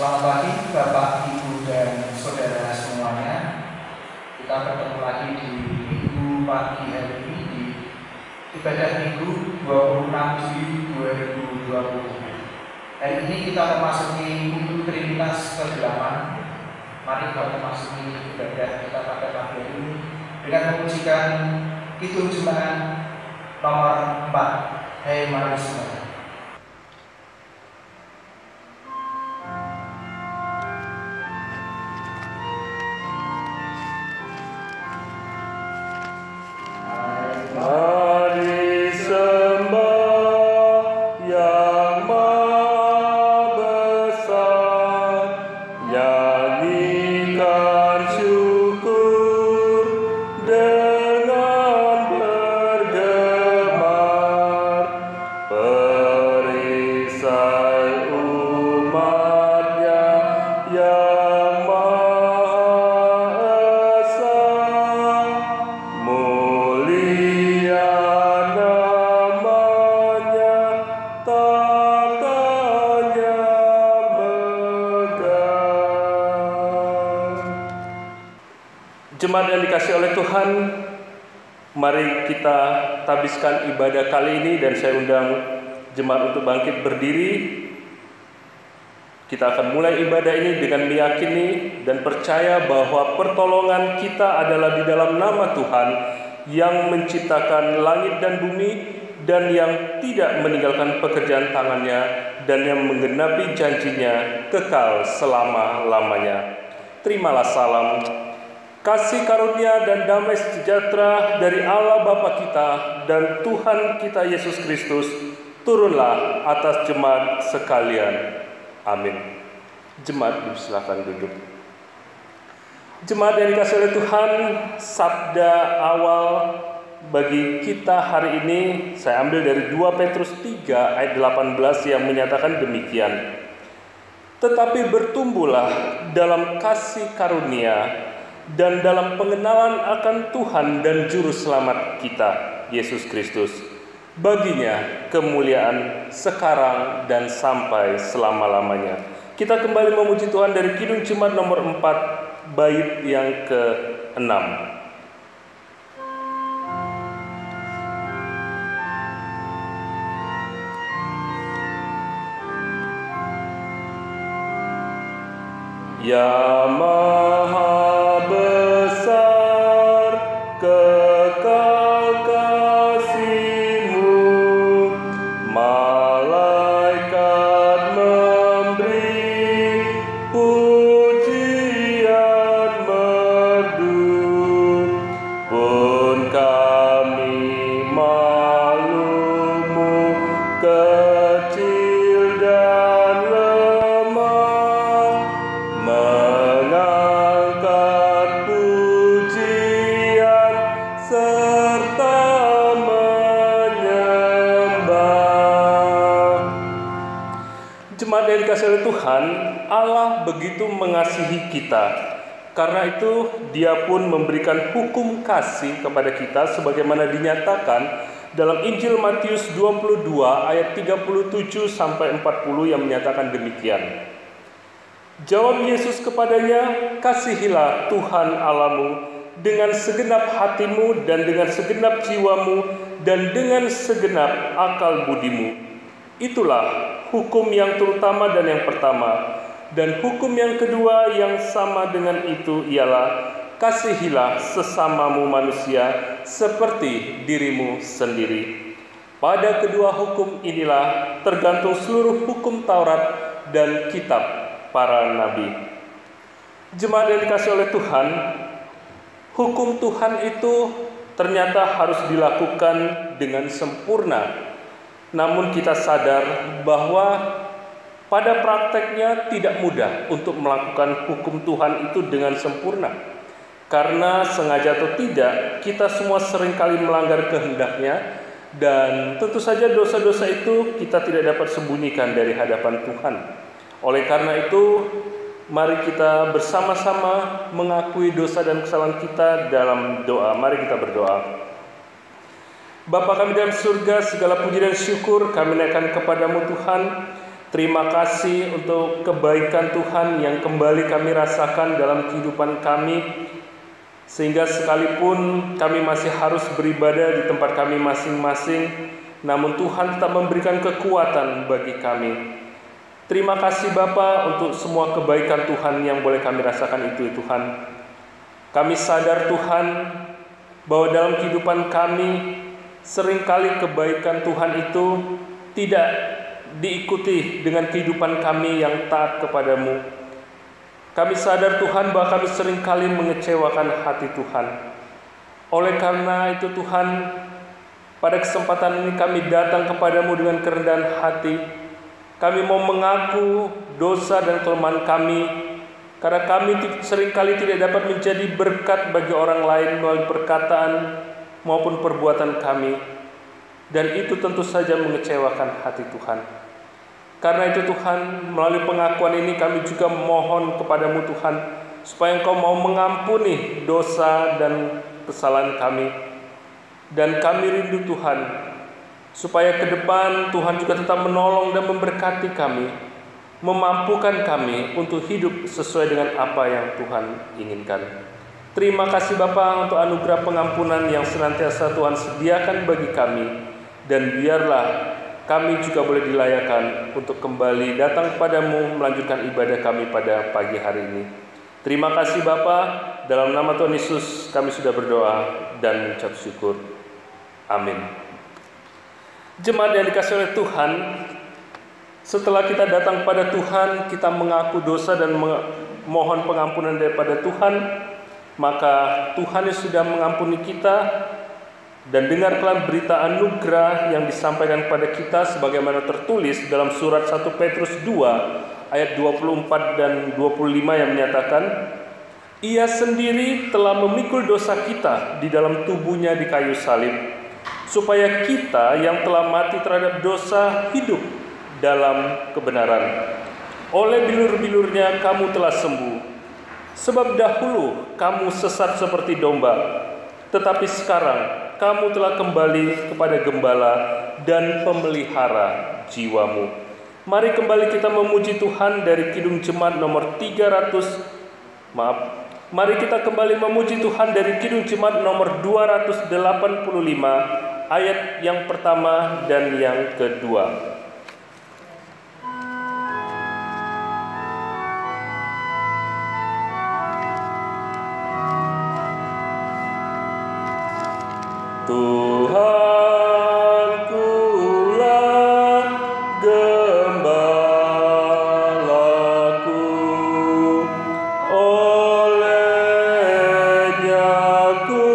Selamat pagi Bapak, Ibu, dan Saudara semuanya. Kita bertemu lagi di Minggu pagi hari ini di ibadah Minggu 26 Juli 2020. Hari ini kita memasuki Minggu Trinitas ke-8. Mari kita memasuki ibadah kita pada pagi hari ini dengan memujikan Kidung Jemaat nomor 4, Hai Mari Semua. Jemaat yang dikasih oleh Tuhan, mari kita tabiskan ibadah kali ini dan saya undang jemaat untuk bangkit berdiri. Kita akan mulai ibadah ini dengan meyakini dan percaya bahwa pertolongan kita adalah di dalam nama Tuhan yang menciptakan langit dan bumi dan yang tidak meninggalkan pekerjaan tangannya dan yang menggenapi janjinya kekal selama-lamanya. Terimalah salam, kasih karunia dan damai sejahtera dari Allah Bapa kita dan Tuhan kita Yesus Kristus turunlah atas jemaat sekalian. Amin. Jemaat silakan duduk. Jemaat yang dikasihi oleh Tuhan, sabda awal bagi kita hari ini saya ambil dari 2 Petrus 3 ayat 18 yang menyatakan demikian. Tetapi bertumbuhlah dalam kasih karunia dan dalam pengenalan akan Tuhan dan Juru Selamat kita, Yesus Kristus. Baginya kemuliaan sekarang dan sampai selama-lamanya. Kita kembali memuji Tuhan dari Kidung Jemaat nomor 4, bait yang ke-6. Ya Maha Tuhan, Allah begitu mengasihi kita. Karena itu Dia pun memberikan hukum kasih kepada kita sebagaimana dinyatakan dalam Injil Matius 22 ayat 37 sampai 40 yang menyatakan demikian. Jawab Yesus kepadanya, "Kasihilah Tuhan Allahmu dengan segenap hatimu dan dengan segenap jiwamu dan dengan segenap akal budimu. Itulah hukum yang terutama dan yang pertama. Dan hukum yang kedua yang sama dengan itu ialah kasihilah sesamamu manusia seperti dirimu sendiri. Pada kedua hukum inilah tergantung seluruh hukum Taurat dan kitab para nabi." Jemaat yang dikasihi oleh Tuhan, hukum Tuhan itu ternyata harus dilakukan dengan sempurna. Namun kita sadar bahwa pada prakteknya tidak mudah untuk melakukan hukum Tuhan itu dengan sempurna. Karena sengaja atau tidak, kita semua seringkali melanggar kehendaknya. Dan tentu saja dosa-dosa itu kita tidak dapat sembunyikan dari hadapan Tuhan. Oleh karena itu, mari kita bersama-sama mengakui dosa dan kesalahan kita dalam doa. Mari kita berdoa. Bapa kami dalam surga, segala puji dan syukur kami naikkan kepadamu Tuhan, Terima kasih untuk kebaikan Tuhan yang kembali kami rasakan dalam kehidupan kami, sehingga sekalipun kami masih harus beribadah di tempat kami masing-masing, namun Tuhan tetap memberikan kekuatan bagi kami. Terima kasih Bapa untuk semua kebaikan Tuhan yang boleh kami rasakan itu Tuhan. Kami sadar Tuhan bahwa dalam kehidupan kami seringkali kebaikan Tuhan itu tidak diikuti dengan kehidupan kami yang taat kepadamu. Kami sadar Tuhan bahwa kami seringkali mengecewakan hati Tuhan. Oleh karena itu Tuhan, pada kesempatan ini kami datang kepadamu dengan kerendahan hati. Kami mau mengaku dosa dan kelemahan kami, karena kami seringkali tidak dapat menjadi berkat bagi orang lain melalui perkataan maupun perbuatan kami. Dan itu tentu saja mengecewakan hati Tuhan. Karena itu Tuhan, melalui pengakuan ini kami juga mohon kepadamu Tuhan, supaya Engkau mau mengampuni dosa dan kesalahan kami. Dan kami rindu Tuhan, supaya ke depan Tuhan juga tetap menolong dan memberkati kami, memampukan kami untuk hidup sesuai dengan apa yang Tuhan inginkan. Terima kasih Bapa untuk anugerah pengampunan yang senantiasa Tuhan sediakan bagi kami, dan biarlah kami juga boleh dilayakan untuk kembali datang kepadamu melanjutkan ibadah kami pada pagi hari ini. Terima kasih Bapa, dalam nama Tuhan Yesus kami sudah berdoa dan mengucap syukur. Amin. Jemaat yang dikasihi oleh Tuhan, setelah kita datang pada Tuhan, kita mengaku dosa dan mohon pengampunan daripada Tuhan, maka Tuhan yang sudah mengampuni kita, dan dengarkanlah berita anugerah yang disampaikan kepada kita sebagaimana tertulis dalam surat 1 Petrus 2 ayat 24 dan 25 yang menyatakan, Ia sendiri telah memikul dosa kita di dalam tubuhnya di kayu salib, supaya kita yang telah mati terhadap dosa hidup dalam kebenaran. Oleh bilur-bilurnya kamu telah sembuh. Sebab dahulu kamu sesat seperti domba, tetapi sekarang kamu telah kembali kepada gembala dan pemelihara jiwamu. Mari kembali kita memuji Tuhan dari Kidung Jemaat nomor 300. Mari kita kembali memuji Tuhan dari Kidung Jemaat nomor 285 ayat yang pertama dan yang kedua. Tuhankulah gembalaku, olehnya ku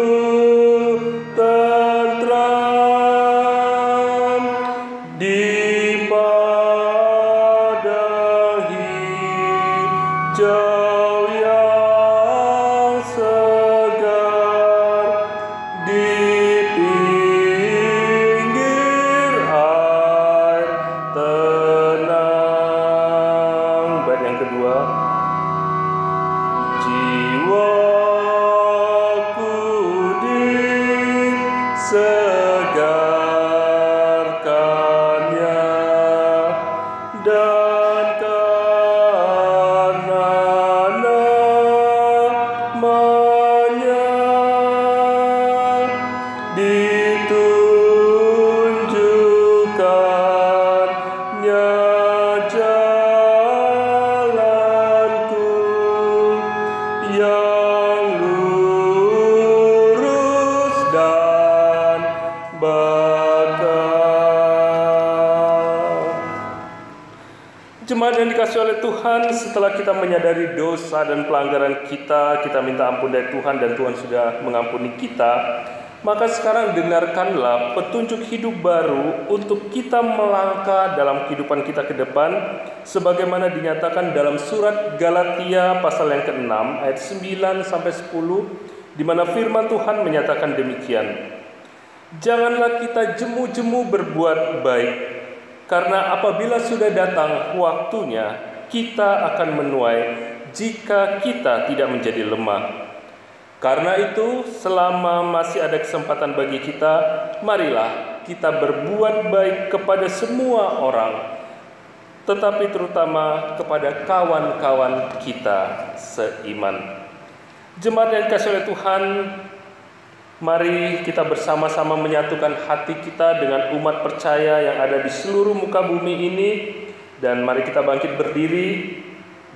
tentram di padang hijau yang segar, di pinggir air tenang. Bait yang kedua, jiwaku disegarkannya, dan karena namanya ditunjukkannya jalanku yang lurus dan berkah. Jemaat yang dikasihi oleh Tuhan, setelah kita menyadari dosa dan pelanggaran kita, kita minta ampun dari Tuhan dan Tuhan sudah mengampuni kita. Maka sekarang dengarkanlah petunjuk hidup baru untuk kita melangkah dalam kehidupan kita ke depan, sebagaimana dinyatakan dalam surat Galatia pasal yang ke-6 ayat 9-10, di mana firman Tuhan menyatakan demikian. Janganlah kita jemu-jemu berbuat baik, karena apabila sudah datang waktunya, kita akan menuai jika kita tidak menjadi lemah. Karena itu, selama masih ada kesempatan bagi kita, marilah kita berbuat baik kepada semua orang, tetapi terutama kepada kawan-kawan kita seiman. Jemaat yang dikasihi oleh Tuhan, mari kita bersama-sama menyatukan hati kita dengan umat percaya yang ada di seluruh muka bumi ini, dan mari kita bangkit berdiri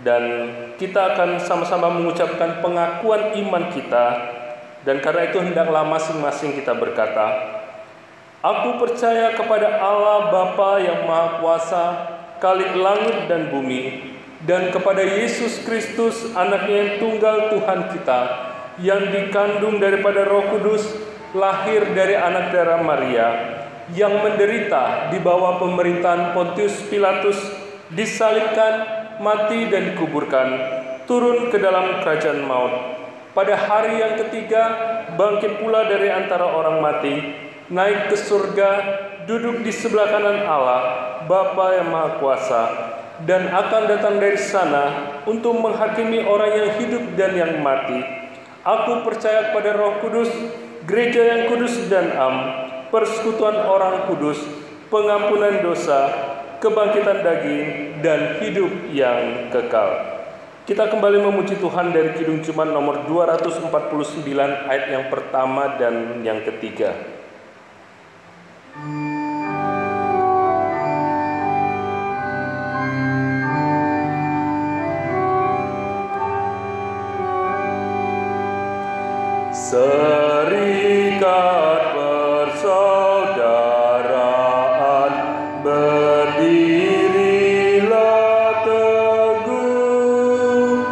dan kita akan sama-sama mengucapkan pengakuan iman kita. Dan karena itu hendaklah masing-masing kita berkata, "Aku percaya kepada Allah Bapa yang Maha Kuasa, Khalik langit dan bumi, dan kepada Yesus Kristus, Anaknya yang tunggal Tuhan kita, yang dikandung daripada Roh Kudus, lahir dari anak darah Maria, yang menderita di bawah pemerintahan Pontius Pilatus, disalibkan, mati dan dikuburkan, turun ke dalam kerajaan maut. Pada hari yang ketiga, bangkit pula dari antara orang mati, naik ke surga, duduk di sebelah kanan Allah, Bapa yang Maha Kuasa, dan akan datang dari sana untuk menghakimi orang yang hidup dan yang mati. Aku percaya kepada Roh Kudus, gereja yang kudus dan am, persekutuan orang kudus, pengampunan dosa, kebangkitan daging, dan hidup yang kekal." Kita kembali memuji Tuhan dari Kidung Jumat nomor 249 ayat yang pertama dan yang ketiga. Serikat persaudaraan berdirilah teguh,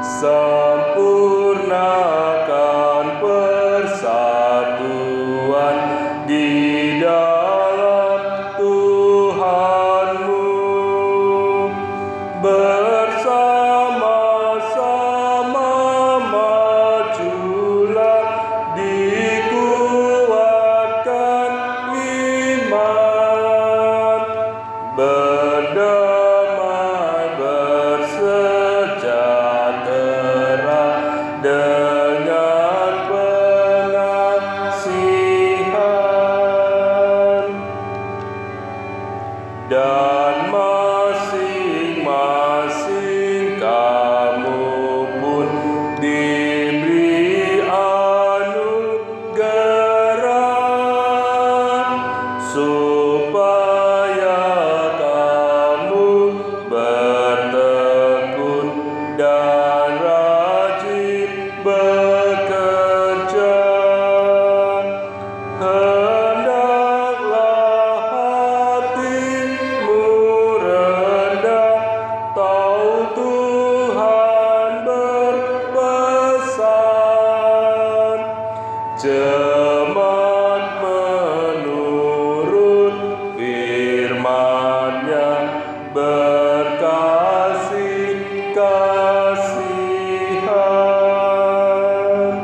sempurnakan persatuan di dalam Tuhanmu, bersama-sama majulah, dikuatkan iman, berdamai bersejahtera dengan pengasihan, dan masing-masing kamu pun diberi anugerah, supaya kamu bertekun dan rajin bekerja. Hendaklah hatimu rendah, tahu Tuhan berpesan, jemaat menurut firman-Nya berkasih-kasihan.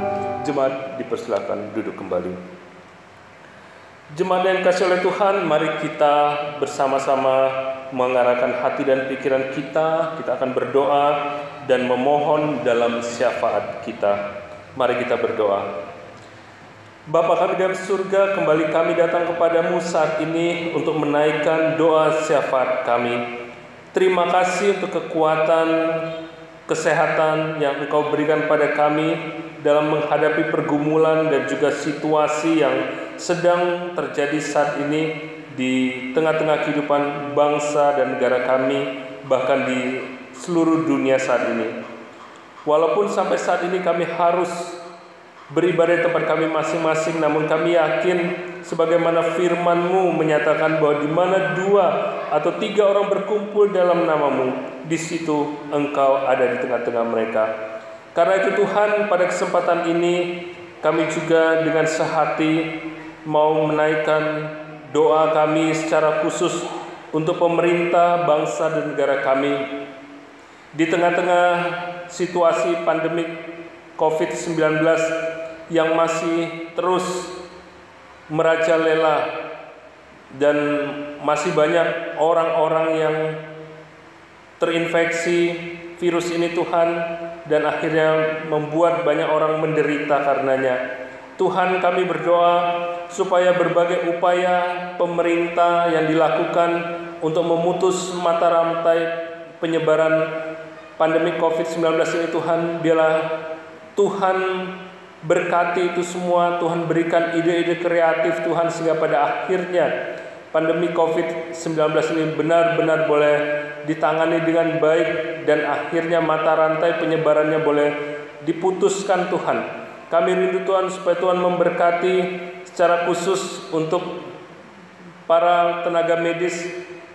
Jemaat dipersilakan duduk kembali. Jemaat yang dikasihi oleh Tuhan, mari kita bersama-sama mengarahkan hati dan pikiran kita. Kita akan berdoa dan memohon dalam syafaat kita. Mari kita berdoa. Bapa kami dalam surga, kembali kami datang kepadamu saat ini untuk menaikkan doa syafaat kami. Terima kasih untuk kekuatan, kesehatan yang Engkau berikan pada kami dalam menghadapi pergumulan dan juga situasi yang sedang terjadi saat ini di tengah-tengah kehidupan bangsa dan negara kami, bahkan di seluruh dunia saat ini. Walaupun sampai saat ini kami harus beribadah di tempat kami masing-masing, namun kami yakin sebagaimana firman-Mu menyatakan bahwa di mana 2 atau 3 orang berkumpul dalam nama-Mu, di situ Engkau ada di tengah-tengah mereka. Karena itu Tuhan, pada kesempatan ini kami juga dengan sehati mau menaikkan doa kami secara khusus untuk pemerintah, bangsa dan negara kami di tengah-tengah situasi pandemik COVID-19 yang masih terus merajalela, dan masih banyak orang-orang yang terinfeksi virus ini Tuhan, dan akhirnya membuat banyak orang menderita karenanya. Tuhan, kami berdoa supaya berbagai upaya pemerintah yang dilakukan untuk memutus mata rantai penyebaran pandemi COVID-19 ini Tuhan. Biarlah Tuhan berkati itu semua, Tuhan berikan ide-ide kreatif Tuhan, sehingga pada akhirnya pandemi COVID-19 ini benar-benar boleh ditangani dengan baik dan akhirnya mata rantai penyebarannya boleh diputuskan Tuhan. Kami rindu Tuhan supaya Tuhan memberkati secara khusus untuk para tenaga medis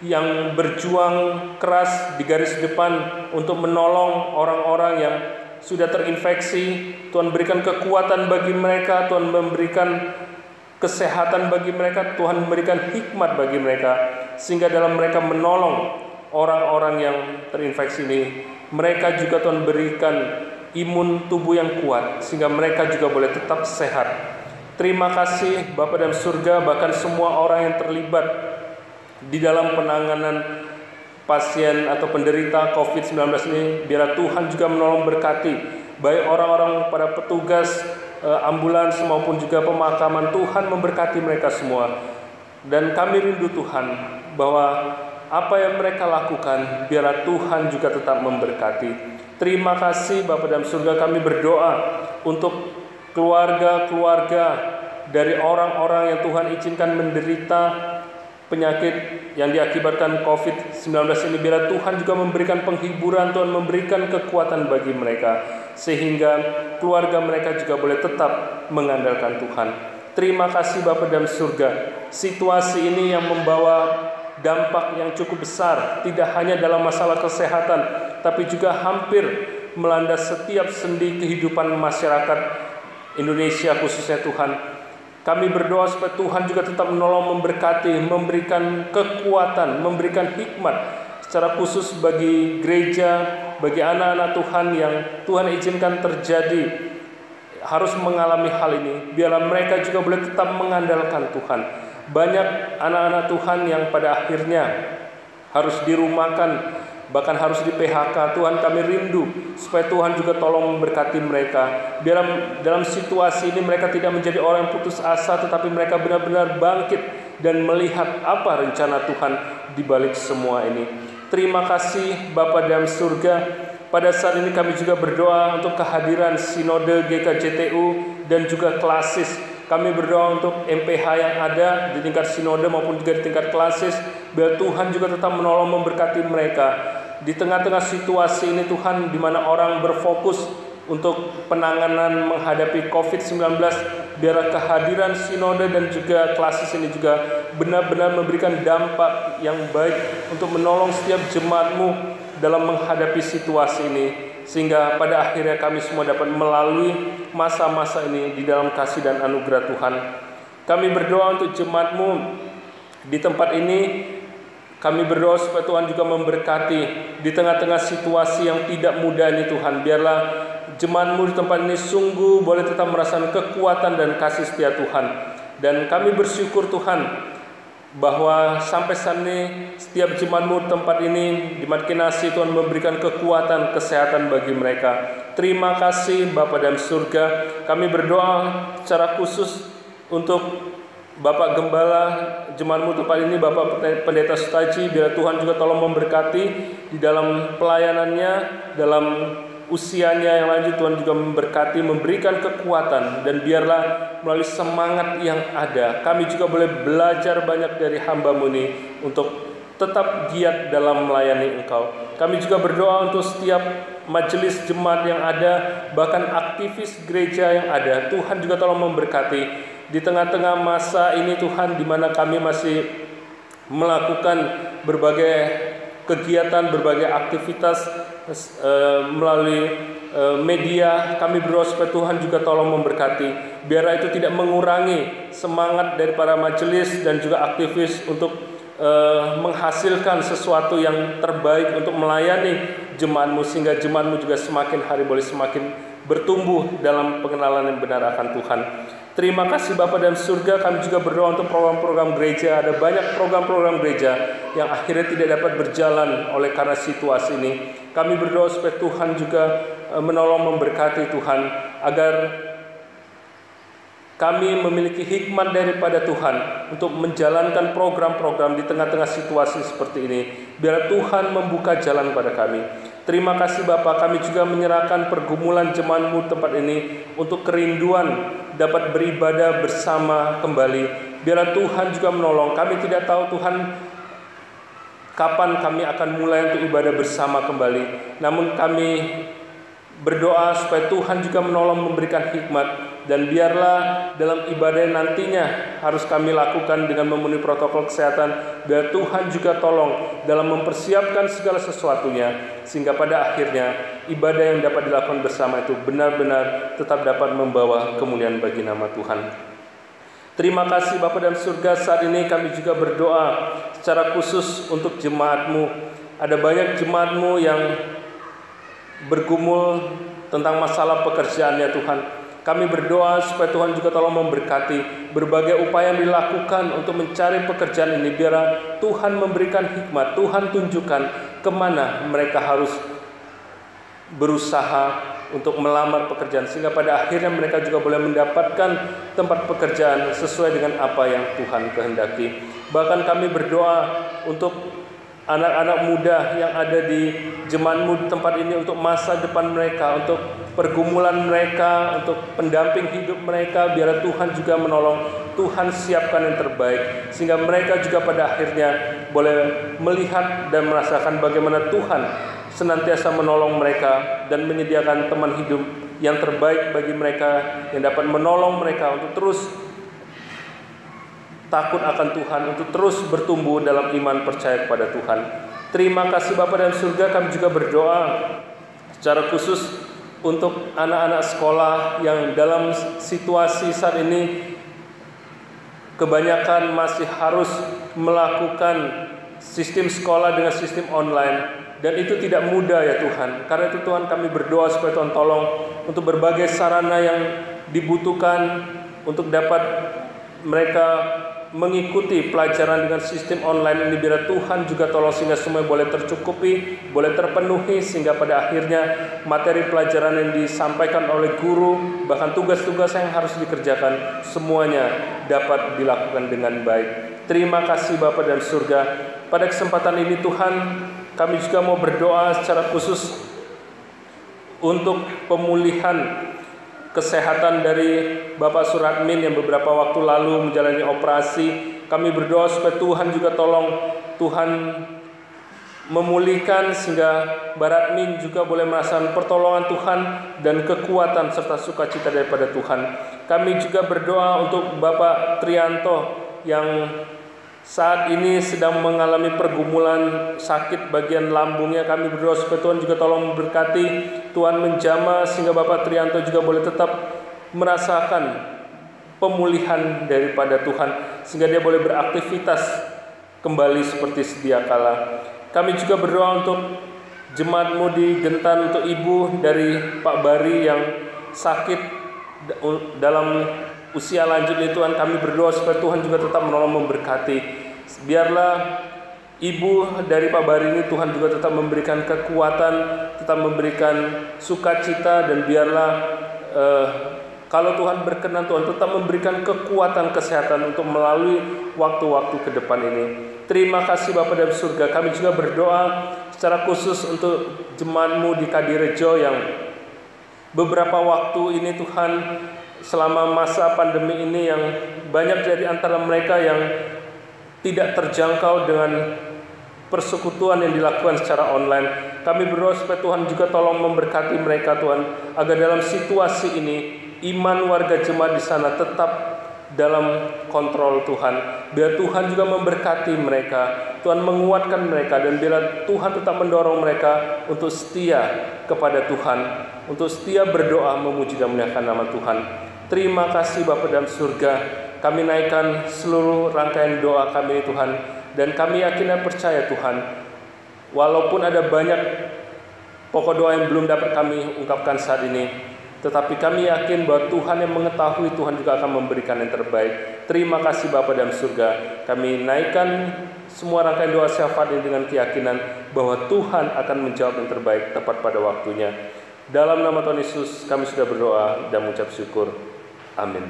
yang berjuang keras di garis depan untuk menolong orang-orang yang sudah terinfeksi. Tuhan berikan kekuatan bagi mereka, Tuhan memberikan kesehatan bagi mereka, Tuhan memberikan hikmat bagi mereka, sehingga dalam mereka menolong orang-orang yang terinfeksi ini, mereka juga Tuhan berikan imun tubuh yang kuat, sehingga mereka juga boleh tetap sehat. Terima kasih Bapa dalam surga, bahkan semua orang yang terlibat di dalam penanganan pasien atau penderita COVID-19 ini, biarlah Tuhan juga menolong berkati, baik orang-orang pada petugas ambulans maupun juga pemakaman. Tuhan memberkati mereka semua. Dan kami rindu Tuhan bahwa apa yang mereka lakukan, biarlah Tuhan juga tetap memberkati. Terima kasih Bapa dalam surga, kami berdoa untuk keluarga-keluarga dari orang-orang yang Tuhan izinkan menderita penyakit yang diakibatkan COVID-19 ini. Biarlah Tuhan juga memberikan penghiburan, Tuhan memberikan kekuatan bagi mereka, sehingga keluarga mereka juga boleh tetap mengandalkan Tuhan. Terima kasih Bapa dalam surga. Situasi ini yang membawa dampak yang cukup besar, tidak hanya dalam masalah kesehatan, tapi juga hampir melanda setiap sendi kehidupan masyarakat Indonesia khususnya Tuhan. Kami berdoa supaya Tuhan juga tetap menolong, memberkati, memberikan kekuatan, memberikan hikmat secara khusus bagi gereja, bagi anak-anak Tuhan yang Tuhan izinkan terjadi harus mengalami hal ini. Biarlah mereka juga boleh tetap mengandalkan Tuhan. Banyak anak-anak Tuhan yang pada akhirnya harus dirumahkan, bahkan harus di PHK. Tuhan, kami rindu supaya Tuhan juga tolong memberkati mereka. Biar dalam situasi ini mereka tidak menjadi orang yang putus asa, tetapi mereka benar-benar bangkit dan melihat apa rencana Tuhan di balik semua ini. Terima kasih Bapa dalam surga. Pada saat ini kami juga berdoa untuk kehadiran Sinode GKJTU dan juga Klasis. Kami berdoa untuk MPH yang ada di tingkat Sinode maupun juga di tingkat Klasis. Biar Tuhan juga tetap menolong memberkati mereka. Di tengah-tengah situasi ini Tuhan, di mana orang berfokus untuk penanganan menghadapi COVID-19, biarlah kehadiran Sinode dan juga Klasis ini juga benar-benar memberikan dampak yang baik untuk menolong setiap jemaat-Mu dalam menghadapi situasi ini, sehingga pada akhirnya kami semua dapat melalui masa-masa ini di dalam kasih dan anugerah Tuhan. Kami berdoa untuk jemaat-Mu di tempat ini. Kami berdoa supaya Tuhan juga memberkati di tengah-tengah situasi yang tidak mudah ini Tuhan. Biarlah jemaat-Mu di tempat ini sungguh boleh tetap merasakan kekuatan dan kasih setia Tuhan. Dan kami bersyukur Tuhan bahwa sampai saat ini setiap jemaat-Mu di tempat ini di Madkinasi, Tuhan memberikan kekuatan, kesehatan bagi mereka. Terima kasih Bapa dalam surga. Kami berdoa secara khusus untuk Bapak Gembala jemaat-Mu tempat ini, Bapak Pendeta Sutaji. Biar Tuhan juga tolong memberkati di dalam pelayanannya, dalam usianya yang lanjut. Tuhan juga memberkati, memberikan kekuatan, dan biarlah melalui semangat yang ada kami juga boleh belajar banyak dari hamba-Mu ini untuk tetap giat dalam melayani Engkau. Kami juga berdoa untuk setiap majelis jemaat yang ada, bahkan aktivis gereja yang ada. Tuhan juga tolong memberkati di tengah-tengah masa ini Tuhan, di mana kami masih melakukan berbagai kegiatan, berbagai aktivitas melalui media. Kami berdoa supaya Tuhan juga tolong memberkati. Biarlah itu tidak mengurangi semangat dari para majelis dan juga aktivis untuk menghasilkan sesuatu yang terbaik untuk melayani jemaat-Mu, sehingga jemaat-Mu juga semakin hari boleh semakin bertumbuh dalam pengenalan yang benar akan Tuhan. Terima kasih Bapa dalam surga. Kami juga berdoa untuk program-program gereja. Ada banyak program-program gereja yang akhirnya tidak dapat berjalan oleh karena situasi ini. Kami berdoa supaya Tuhan juga menolong memberkati Tuhan, agar Kami memiliki hikmat daripada Tuhan untuk menjalankan program-program di tengah-tengah situasi seperti ini. Biar Tuhan membuka jalan pada kami. Terima kasih Bapa, kami juga menyerahkan pergumulan jemaat-Mu tempat ini untuk kerinduan dapat beribadah bersama kembali. Biarlah Tuhan juga menolong. Kami tidak tahu Tuhan kapan kami akan mulai untuk ibadah bersama kembali. Namun kami berdoa supaya Tuhan juga menolong memberikan hikmat. Dan biarlah dalam ibadah nantinya harus kami lakukan dengan memenuhi protokol kesehatan. Biar Tuhan juga tolong dalam mempersiapkan segala sesuatunya, sehingga pada akhirnya ibadah yang dapat dilakukan bersama itu benar-benar tetap dapat membawa kemuliaan bagi nama Tuhan. Terima kasih Bapa dalam surga, saat ini kami juga berdoa secara khusus untuk jemaat-Mu. Ada banyak jemaat-Mu yang bergumul tentang masalah pekerjaannya Tuhan. Kami berdoa supaya Tuhan juga tolong memberkati berbagai upaya yang dilakukan untuk mencari pekerjaan ini. Biar Tuhan memberikan hikmat, Tuhan tunjukkan kemana mereka harus berusaha untuk melamar pekerjaan, sehingga pada akhirnya mereka juga boleh mendapatkan tempat pekerjaan sesuai dengan apa yang Tuhan kehendaki. Bahkan kami berdoa untuk anak-anak muda yang ada di jemaat-Mu tempat ini, untuk masa depan mereka, untuk pergumulan mereka, untuk pendamping hidup mereka. Biar Tuhan juga menolong, Tuhan siapkan yang terbaik, sehingga mereka juga pada akhirnya boleh melihat dan merasakan bagaimana Tuhan senantiasa menolong mereka dan menyediakan teman hidup yang terbaik bagi mereka, yang dapat menolong mereka untuk terus takut akan Tuhan, untuk terus bertumbuh dalam iman percaya kepada Tuhan. Terima kasih Bapa dalam surga, kami juga berdoa secara khusus untuk anak-anak sekolah yang dalam situasi saat ini kebanyakan masih harus melakukan sistem sekolah dengan sistem online. Dan itu tidak mudah ya Tuhan. Karena itu Tuhan, kami berdoa supaya Tuhan tolong untuk berbagai sarana yang dibutuhkan untuk dapat mereka mengikuti pelajaran dengan sistem online ini. Biar Tuhan juga tolong sehingga semua boleh tercukupi, boleh terpenuhi, sehingga pada akhirnya materi pelajaran yang disampaikan oleh guru, bahkan tugas-tugas yang harus dikerjakan, semuanya dapat dilakukan dengan baik. Terima kasih Bapa dalam surga. Pada kesempatan ini Tuhan, kami juga mau berdoa secara khusus untuk pemulihan kesehatan dari Bapak Suratmin yang beberapa waktu lalu menjalani operasi. Kami berdoa supaya Tuhan juga tolong, Tuhan memulihkan sehingga Baratmin juga boleh merasakan pertolongan Tuhan dan kekuatan serta sukacita daripada Tuhan. Kami juga berdoa untuk Bapak Trianto yang saat ini sedang mengalami pergumulan sakit bagian lambungnya. Kami berdoa supaya Tuhan juga tolong memberkati, Tuhan menjamah sehingga Bapak Trianto juga boleh tetap merasakan pemulihan daripada Tuhan, sehingga dia boleh beraktivitas kembali seperti sedia kala. Kami juga berdoa untuk jemaat-Mu di Gentan, untuk ibu dari Pak Bari yang sakit dalam usia lanjut ini. Tuhan, kami berdoa supaya Tuhan juga tetap menolong memberkati. Biarlah ibu dari Pak Bari ini Tuhan juga tetap memberikan kekuatan, tetap memberikan sukacita, dan biarlah kalau Tuhan berkenan, Tuhan tetap memberikan kekuatan kesehatan untuk melalui waktu-waktu ke depan ini. Terima kasih Bapa dalam surga. Kami juga berdoa secara khusus untuk jemaat-Mu di Kadirejo yang beberapa waktu ini Tuhan, selama masa pandemi ini, yang banyak dari antara mereka yang tidak terjangkau dengan persekutuan yang dilakukan secara online. Kami berdoa supaya Tuhan juga tolong memberkati mereka Tuhan, agar dalam situasi ini iman warga jemaat di sana tetap dalam kontrol Tuhan. Biar Tuhan juga memberkati mereka, Tuhan menguatkan mereka, dan biar Tuhan tetap mendorong mereka untuk setia kepada Tuhan, untuk setia berdoa memuji dan memuliakan nama Tuhan. Terima kasih Bapa dalam surga. Kami naikkan seluruh rangkaian doa kami Tuhan, dan kami yakin dan percaya Tuhan, walaupun ada banyak pokok doa yang belum dapat kami ungkapkan saat ini, tetapi kami yakin bahwa Tuhan yang mengetahui, Tuhan juga akan memberikan yang terbaik. Terima kasih Bapa dalam surga. Kami naikkan semua rangkaian doa syafaat ini dengan keyakinan bahwa Tuhan akan menjawab yang terbaik tepat pada waktunya. Dalam nama Tuhan Yesus kami sudah berdoa dan mengucap syukur. Amin.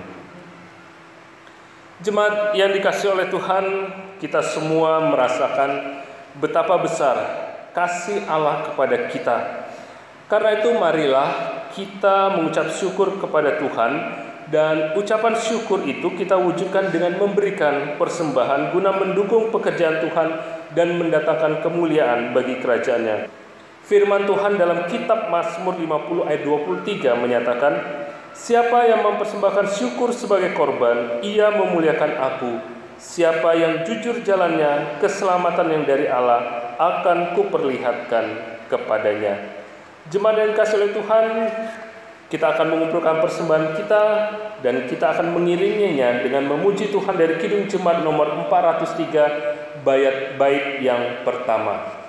Jemaat yang dikasihi oleh Tuhan, kita semua merasakan betapa besar kasih Allah kepada kita. Karena itu marilah kita mengucap syukur kepada Tuhan, dan ucapan syukur itu kita wujudkan dengan memberikan persembahan guna mendukung pekerjaan Tuhan dan mendatangkan kemuliaan bagi kerajaan-Nya. Firman Tuhan dalam kitab Mazmur 50 ayat 23 menyatakan, "Siapa yang mempersembahkan syukur sebagai korban, ia memuliakan aku. Siapa yang jujur jalannya, keselamatan yang dari Allah akan kuperlihatkan kepadanya." Jemaat yang dikasihi oleh Tuhan, kita akan mengumpulkan persembahan kita dan kita akan mengiringinya dengan memuji Tuhan dari Kidung Jemaat nomor 403 bait yang pertama.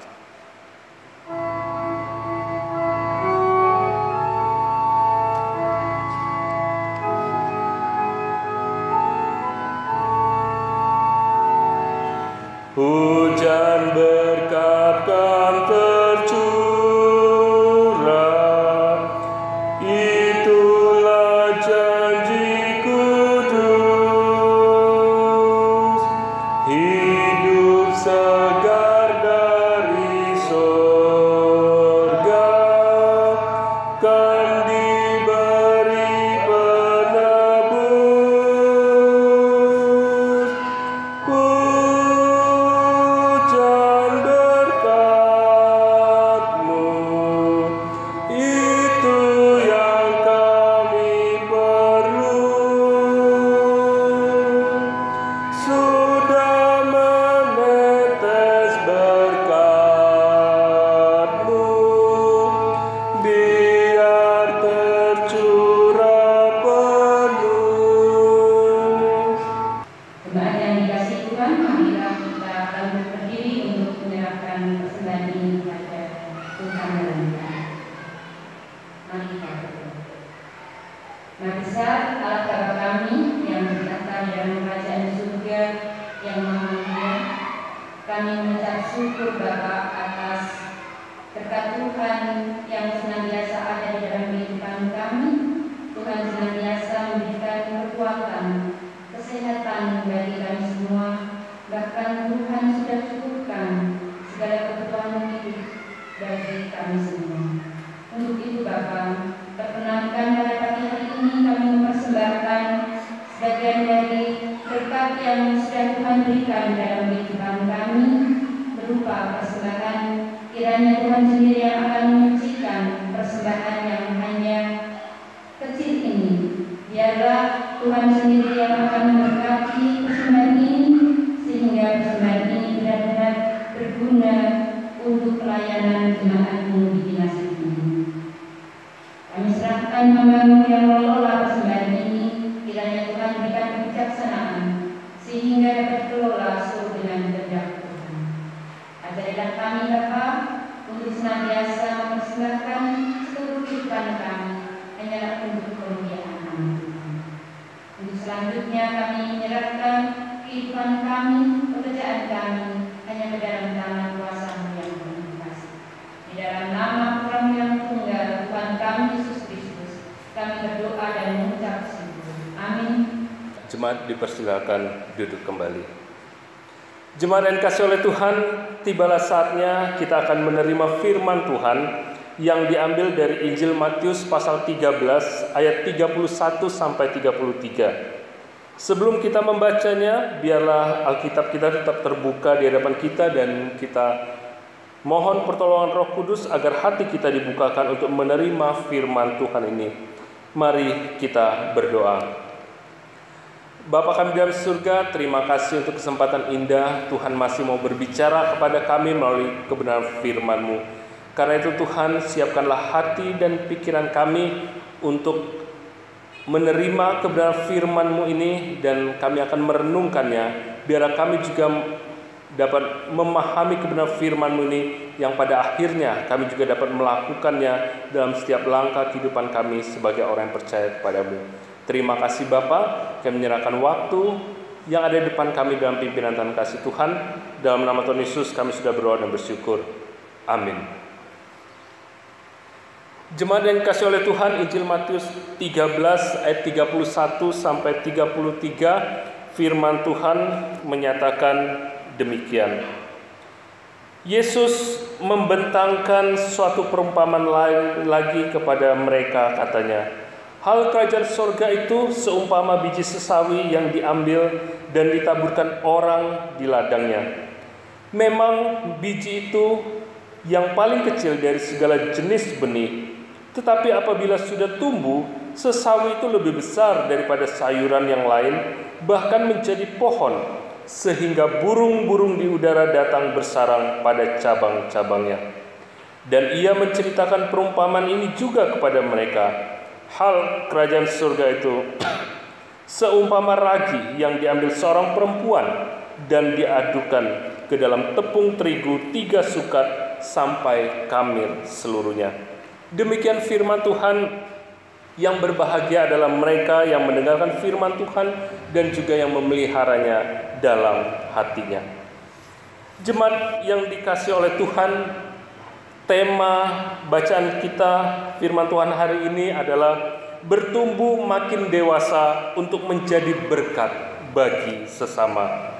Hujan berkat kan tercurah, itulah janji kudus. Hidup segar dari sorga kan diberi penebus. Hujan berkat-Mu, itu yang kami perlu. Sudah menetes berkat-Mu, biar tercurah penuh. Jemaat yang dikasihi Tuhan, marilah kita bangkit berdiri untuk menyerahkan persembahan ini kepada Tuhan dalam doa. Mari kita berdoa. Maha besar Allah Bapa kami yang bertahta di dalam kerajaan surga yang maha mulia, kami mengucap syukur Bapa atas berkat Tuhan yang senantiasa ada di dalam kehidupan kami. Tuhan senantiasa memberikan kekuatan, kesehatan bagi kami semua. Bahkan Tuhan sudah cukupkan segala kebutuhan hidup bagi kami semua. Untuk itu Bapa, perkenankan pada pagi hari ini kami mempersembahkan sebagian dari berkat yang sudah Tuhan berikan dalam kehidupan kami, berupa persembahan. Kiranya Tuhan sendiri yang akan menyucikan persembahan yang hanya kecil ini. Biarlah Tuhan sendiri yang akan memberkati persembahan ini, sehingga persembahan ini benar-benar berguna untuk pelayanan jemaat-Mu di dinasti ini. Kami serahkan hamba-Mu yang mengelola persembahan ini, kiranya Tuhan berikan kebijaksanaan, sehingga dapat dikelola sesuai dengan kehendak Tuhan. Ajarilah kami Bapa untuk senantiasa mempersembahkan seluruh kehidupan kami hanyalah untuk kemuliaan nama Tuhan. Untuk selanjutnya kami menyerahkan kehidupan kami, pekerjaan kami hanya ke dalam tangan kuasa-Mu yang penuh kasih. Di dalam nama Putra-Mu yang tunggal, Tuhan kami Yesus Kristus, kami berdoa dan mengucap syukur. Amin. Jemaat dipersilakan duduk kembali. Jemaat yang dikasihi oleh Tuhan, tibalah saatnya kita akan menerima firman Tuhan yang diambil dari Injil Matius pasal 13 ayat 31 sampai 33. Sebelum kita membacanya, biarlah Alkitab kita tetap terbuka di hadapan kita dan kita mohon pertolongan Roh Kudus agar hati kita dibukakan untuk menerima firman Tuhan ini. Mari kita berdoa. Bapa kami dalam surga, terima kasih untuk kesempatan indah Tuhan masih mau berbicara kepada kami melalui kebenaran firman-Mu. Karena itu Tuhan, siapkanlah hati dan pikiran kami untuk menerima kebenaran firman-Mu ini, dan kami akan merenungkannya. Biar kami juga dapat memahami kebenaran firman-Mu ini, yang pada akhirnya kami juga dapat melakukannya dalam setiap langkah kehidupan kami sebagai orang yang percaya kepada-Mu. Terima kasih Bapa, kami menyerahkan waktu yang ada di depan kami dalam pimpinan Tuhan kasih Tuhan. Dalam nama Tuhan Yesus kami sudah berdoa dan bersyukur. Amin. Jemaat yang dikasihi oleh Tuhan, Injil Matius 13 ayat 31 sampai 33, firman Tuhan menyatakan demikian. Yesus membentangkan suatu perumpamaan lain lagi kepada mereka, katanya, hal kerajaan sorga itu seumpama biji sesawi yang diambil dan ditaburkan orang di ladangnya. Memang biji itu yang paling kecil dari segala jenis benih, tetapi apabila sudah tumbuh, sesawi itu lebih besar daripada sayuran yang lain, bahkan menjadi pohon, sehingga burung-burung di udara datang bersarang pada cabang-cabangnya. Dan ia menceritakan perumpamaan ini juga kepada mereka. Hal kerajaan surga itu seumpama ragi yang diambil seorang perempuan dan diadukan ke dalam tepung terigu 3 sukat sampai kamir seluruhnya. Demikian firman Tuhan. Yang berbahagia adalah mereka yang mendengarkan firman Tuhan dan juga yang memeliharanya dalam hatinya. Jemaat yang dikasihi oleh Tuhan, tema bacaan kita firman Tuhan hari ini adalah bertumbuh makin dewasa untuk menjadi berkat bagi sesama.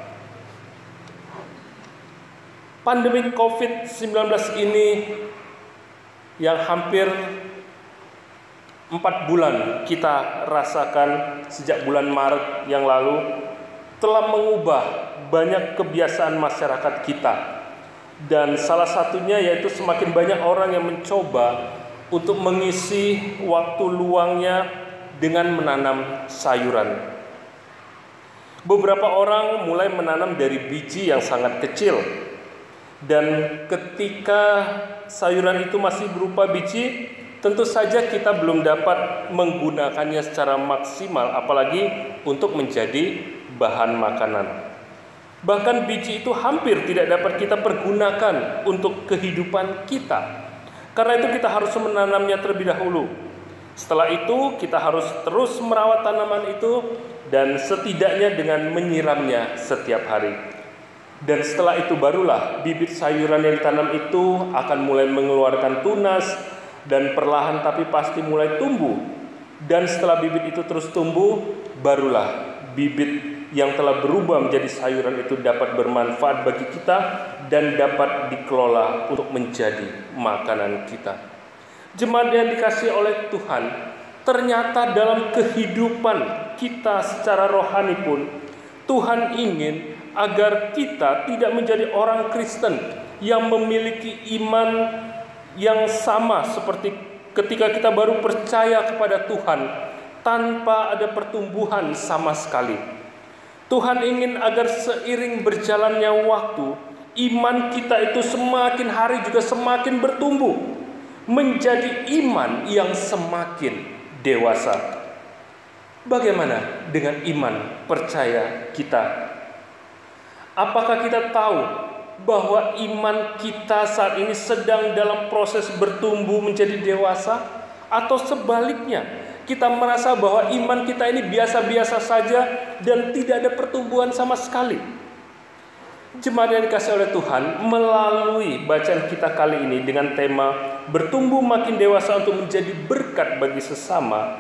Pandemi COVID-19 ini yang hampir 4 bulan kita rasakan sejak bulan Maret yang lalu telah mengubah banyak kebiasaan masyarakat kita. Dan salah satunya yaitu semakin banyak orang yang mencoba untuk mengisi waktu luangnya dengan menanam sayuran. Beberapa orang mulai menanam dari biji yang sangat kecil. Dan ketika sayuran itu masih berupa biji, tentu saja kita belum dapat menggunakannya secara maksimal, apalagi untuk menjadi bahan makanan. Bahkan biji itu hampir tidak dapat kita pergunakan untuk kehidupan kita. Karena itu kita harus menanamnya terlebih dahulu. Setelah itu kita harus terus merawat tanaman itu dan setidaknya dengan menyiramnya setiap hari. Dan setelah itu barulah bibit sayuran yang ditanam itu akan mulai mengeluarkan tunas, dan perlahan tapi pasti mulai tumbuh. Dan setelah bibit itu terus tumbuh, barulah bibit yang telah berubah menjadi sayuran itu dapat bermanfaat bagi kita dan dapat dikelola untuk menjadi makanan kita. Jemaat yang dikasihi oleh Tuhan, ternyata dalam kehidupan kita secara rohani pun Tuhan ingin agar kita tidak menjadi orang Kristen yang memiliki iman yang sama seperti ketika kita baru percaya kepada Tuhan tanpa ada pertumbuhan sama sekali. Tuhan ingin agar seiring berjalannya waktu, iman kita itu semakin hari juga semakin bertumbuh menjadi iman yang semakin dewasa. Bagaimana dengan iman percaya kita? Apakah kita tahu bahwa iman kita saat ini sedang dalam proses bertumbuh menjadi dewasa? Atau sebaliknya, kita merasa bahwa iman kita ini biasa-biasa saja dan tidak ada pertumbuhan sama sekali? Jemaat yang dikasihi oleh Tuhan, melalui bacaan kita kali ini dengan tema bertumbuh makin dewasa untuk menjadi berkat bagi sesama,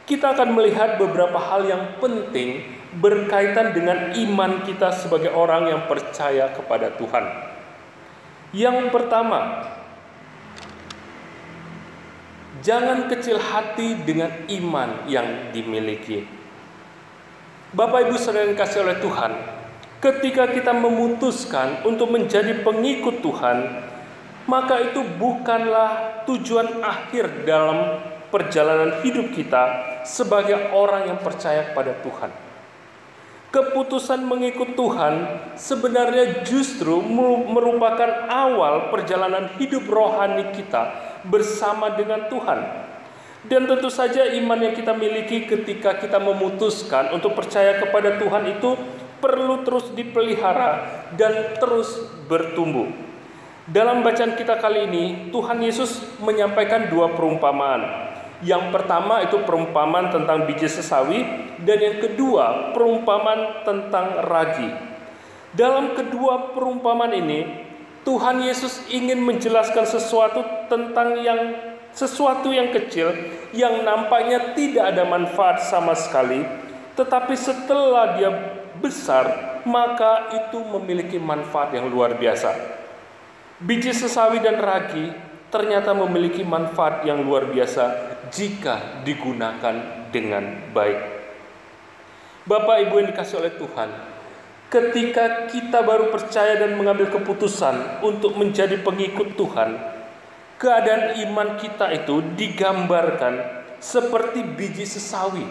kita akan melihat beberapa hal yang penting berkaitan dengan iman kita sebagai orang yang percaya kepada Tuhan. Yang pertama, jangan kecil hati dengan iman yang dimiliki. Bapak Ibu saudara yang dikasihi oleh Tuhan, ketika kita memutuskan untuk menjadi pengikut Tuhan, maka itu bukanlah tujuan akhir dalam perjalanan hidup kita sebagai orang yang percaya kepada Tuhan. Keputusan mengikut Tuhan sebenarnya justru merupakan awal perjalanan hidup rohani kita bersama dengan Tuhan. Dan tentu saja iman yang kita miliki ketika kita memutuskan untuk percaya kepada Tuhan itu perlu terus dipelihara dan terus bertumbuh. Dalam bacaan kita kali ini, Tuhan Yesus menyampaikan 2 perumpamaan. Yang pertama itu perumpamaan tentang biji sesawi, dan yang kedua perumpamaan tentang ragi. Dalam kedua perumpamaan ini, Tuhan Yesus ingin menjelaskan sesuatu yang kecil yang nampaknya tidak ada manfaat sama sekali, tetapi setelah dia besar, maka itu memiliki manfaat yang luar biasa. Biji sesawi dan ragi ternyata memiliki manfaat yang luar biasa jika digunakan dengan baik. Bapak Ibu yang dikasihi oleh Tuhan, ketika kita baru percaya dan mengambil keputusan untuk menjadi pengikut Tuhan, keadaan iman kita itu digambarkan seperti biji sesawi.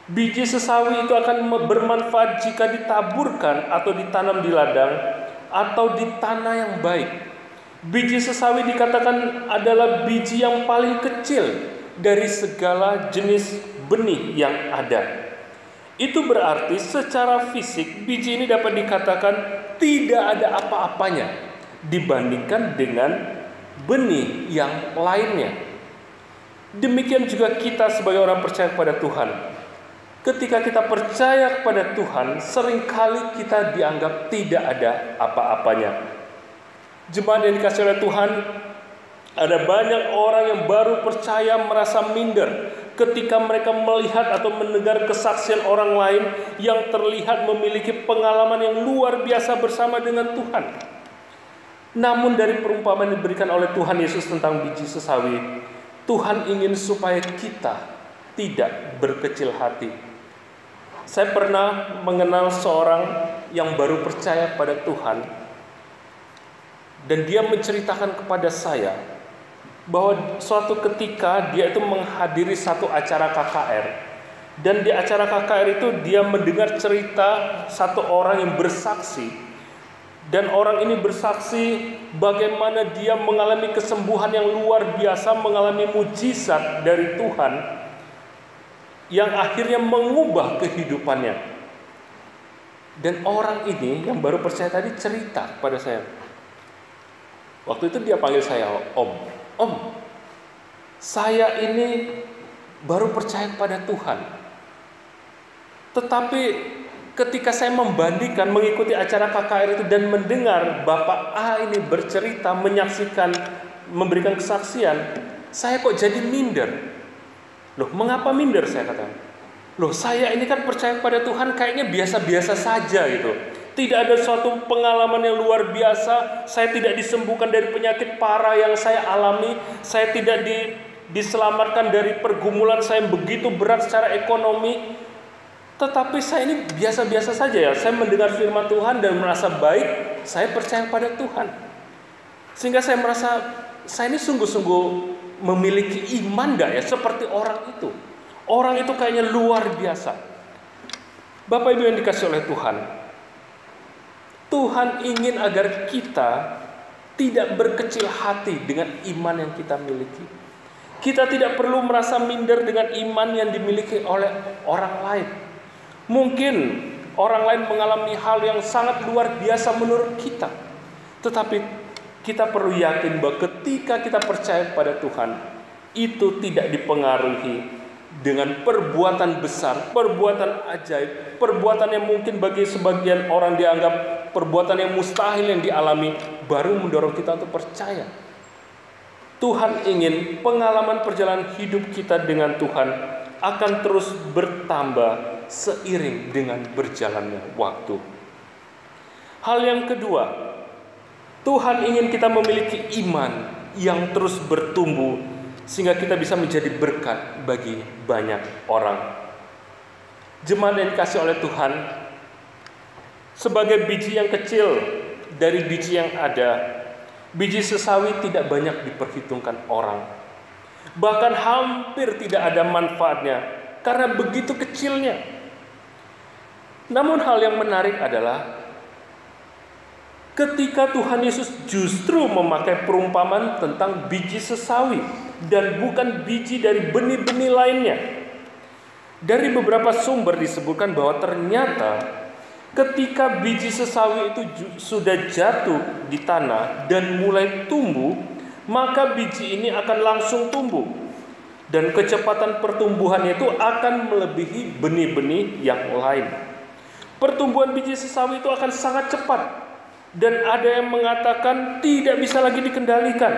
Biji sesawi itu akan bermanfaat jika ditaburkan atau ditanam di ladang atau di tanah yang baik. Biji sesawi dikatakan adalah biji yang paling kecil dari segala jenis benih yang ada. Itu berarti secara fisik biji ini dapat dikatakan tidak ada apa-apanya dibandingkan dengan benih yang lainnya. Demikian juga kita sebagai orang percaya kepada Tuhan. Ketika kita percaya kepada Tuhan, seringkali kita dianggap tidak ada apa-apanya. Jemaat yang dikasihi oleh Tuhan, ada banyak orang yang baru percaya merasa minder ketika mereka melihat atau mendengar kesaksian orang lain yang terlihat memiliki pengalaman yang luar biasa bersama dengan Tuhan. Namun dari perumpamaan yang diberikan oleh Tuhan Yesus tentang biji sesawi, Tuhan ingin supaya kita tidak berkecil hati. Saya pernah mengenal seorang yang baru percaya pada Tuhan, dan dia menceritakan kepada saya bahwa suatu ketika dia itu menghadiri satu acara KKR, dan di acara KKR itu dia mendengar cerita satu orang yang bersaksi. Dan orang ini bersaksi bagaimana dia mengalami kesembuhan yang luar biasa, mengalami mujizat dari Tuhan yang akhirnya mengubah kehidupannya. Dan orang ini yang baru percaya tadi cerita pada saya. Waktu itu dia panggil saya Om, saya ini baru percaya kepada Tuhan. Tetapi ketika saya membandingkan mengikuti acara KKR itu dan mendengar Bapak A ini bercerita, menyaksikan, memberikan kesaksian, saya kok jadi minder. Loh, mengapa minder? Saya katakan. Loh, saya ini kan percaya kepada Tuhan kayaknya biasa-biasa saja gitu. Tidak ada suatu pengalaman yang luar biasa. Saya tidak disembuhkan dari penyakit parah yang saya alami. Saya tidak diselamatkan dari pergumulan saya yang begitu berat secara ekonomi. Tetapi saya ini biasa-biasa saja ya. Saya mendengar firman Tuhan dan merasa baik. Saya percaya pada Tuhan. Sehingga saya merasa saya ini sungguh-sungguh memiliki iman gak ya seperti orang itu. Orang itu kayaknya luar biasa. Bapak Ibu yang dikasihi oleh Tuhan, Tuhan ingin agar kita tidak berkecil hati dengan iman yang kita miliki. Kita tidak perlu merasa minder dengan iman yang dimiliki oleh orang lain. Mungkin orang lain mengalami hal yang sangat luar biasa menurut kita. Tetapi kita perlu yakin bahwa ketika kita percaya kepada Tuhan, itu tidak dipengaruhi dengan perbuatan besar, perbuatan ajaib, perbuatan yang mungkin bagi sebagian orang dianggap perbuatan yang mustahil yang dialami, baru mendorong kita untuk percaya. Tuhan ingin pengalaman perjalanan hidup kita dengan Tuhan akan terus bertambah seiring dengan berjalannya waktu. Hal yang kedua, Tuhan ingin kita memiliki iman yang terus bertumbuh sehingga kita bisa menjadi berkat bagi banyak orang. Jemaat yang dikasihi oleh Tuhan, sebagai biji yang kecil dari biji yang ada, biji sesawi tidak banyak diperhitungkan orang. Bahkan hampir tidak ada manfaatnya karena begitu kecilnya. Namun hal yang menarik adalah ketika Tuhan Yesus justru memakai perumpamaan tentang biji sesawi dan bukan biji dari benih-benih lainnya. Dari beberapa sumber disebutkan bahwa ternyata ketika biji sesawi itu sudah jatuh di tanah dan mulai tumbuh, maka biji ini akan langsung tumbuh. Dan kecepatan pertumbuhannya itu akan melebihi benih-benih yang lain. Pertumbuhan biji sesawi itu akan sangat cepat. Dan ada yang mengatakan tidak bisa lagi dikendalikan.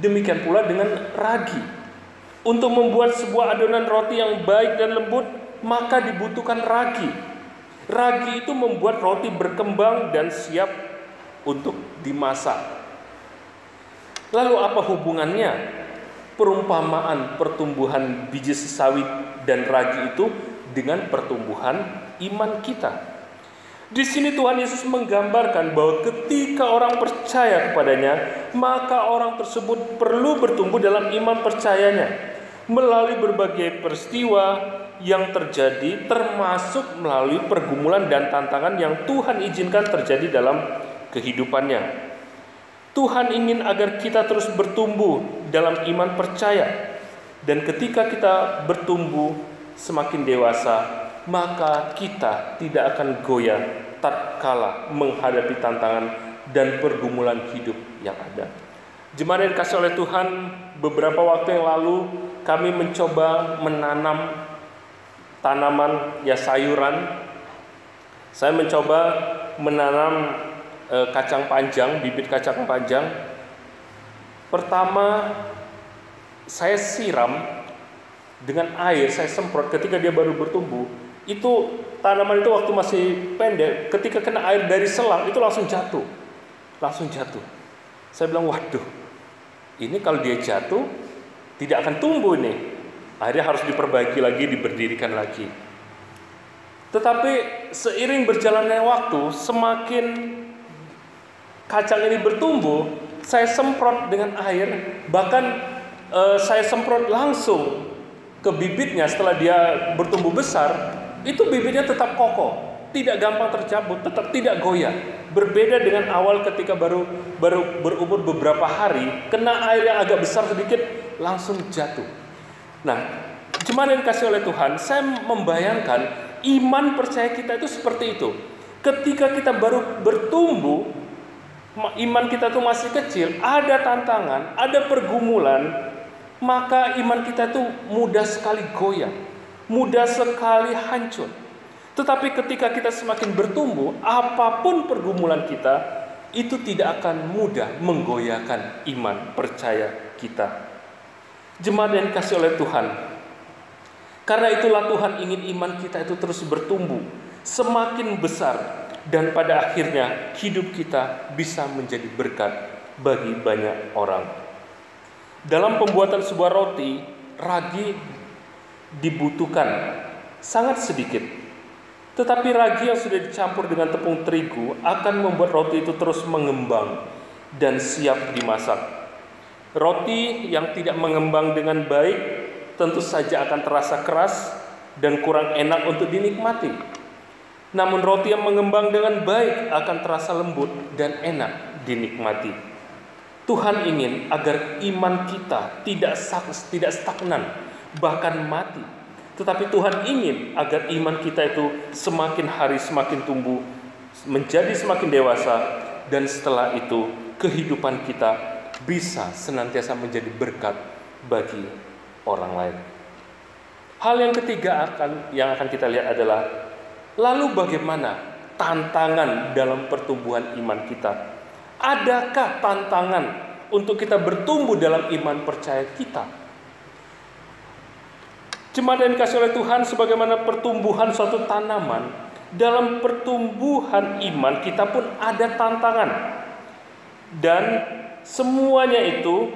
Demikian pula dengan ragi. Untuk membuat sebuah adonan roti yang baik dan lembut, maka dibutuhkan ragi. Ragi itu membuat roti berkembang dan siap untuk dimasak. Lalu apa hubungannya perumpamaan pertumbuhan biji sawit dan ragi itu dengan pertumbuhan iman kita? Di sini Tuhan Yesus menggambarkan bahwa ketika orang percaya kepadanya, maka orang tersebut perlu bertumbuh dalam iman percayanya melalui berbagai peristiwa yang terjadi, termasuk melalui pergumulan dan tantangan yang Tuhan izinkan terjadi dalam kehidupannya. Tuhan ingin agar kita terus bertumbuh dalam iman percaya, dan ketika kita bertumbuh semakin dewasa, maka kita tidak akan goyah tatkala menghadapi tantangan dan pergumulan hidup yang ada. Jemaat yang dikasihi oleh Tuhan, beberapa waktu yang lalu kami mencoba menanam tanaman sayuran. Saya mencoba menanam kacang panjang, bibit kacang panjang. Pertama saya siram dengan air, saya semprot ketika dia baru bertumbuh. Itu tanaman itu waktu masih pendek, ketika kena air dari selang itu langsung jatuh. Saya bilang, waduh, ini kalau dia jatuh tidak akan tumbuh nih. Akhirnya harus diperbaiki lagi, diberdirikan lagi. Tetapi seiring berjalannya waktu, semakin kacang ini bertumbuh, saya semprot dengan air, bahkan saya semprot langsung ke bibitnya. Setelah dia bertumbuh besar, itu bibitnya tetap kokoh, tidak gampang tercabut, tetap tidak goyah. Berbeda dengan awal ketika baru berumur beberapa hari, kena air yang agak besar sedikit, langsung jatuh. Nah, jemaat yang dikasihi oleh Tuhan, saya membayangkan iman percaya kita itu seperti itu. Ketika kita baru bertumbuh, iman kita itu masih kecil, ada tantangan, ada pergumulan, maka iman kita itu mudah sekali goyah, mudah sekali hancur. Tetapi ketika kita semakin bertumbuh, apapun pergumulan kita, itu tidak akan mudah menggoyahkan iman percaya kita. Jemaat yang dikasihi oleh Tuhan, karena itulah Tuhan ingin iman kita itu terus bertumbuh, semakin besar, dan pada akhirnya hidup kita bisa menjadi berkat bagi banyak orang. Dalam pembuatan sebuah roti, ragi dibutuhkan sangat sedikit. Tetapi ragi yang sudah dicampur dengan tepung terigu akan membuat roti itu terus mengembang dan siap dimasak. Roti yang tidak mengembang dengan baik tentu saja akan terasa keras dan kurang enak untuk dinikmati. Namun roti yang mengembang dengan baik akan terasa lembut dan enak dinikmati. Tuhan ingin agar iman kita tidak stagnan, bahkan mati. Tetapi Tuhan ingin agar iman kita itu semakin hari semakin tumbuh, menjadi semakin dewasa, dan setelah itu kehidupan kita bisa senantiasa menjadi berkat bagi orang lain. Hal yang ketiga yang akan kita lihat adalah, lalu bagaimana tantangan dalam pertumbuhan iman kita? Adakah tantangan untuk kita bertumbuh dalam iman percaya kita? Jemaat yang dikasihi oleh Tuhan, sebagaimana pertumbuhan suatu tanaman, dalam pertumbuhan iman kita pun ada tantangan. Dan semuanya itu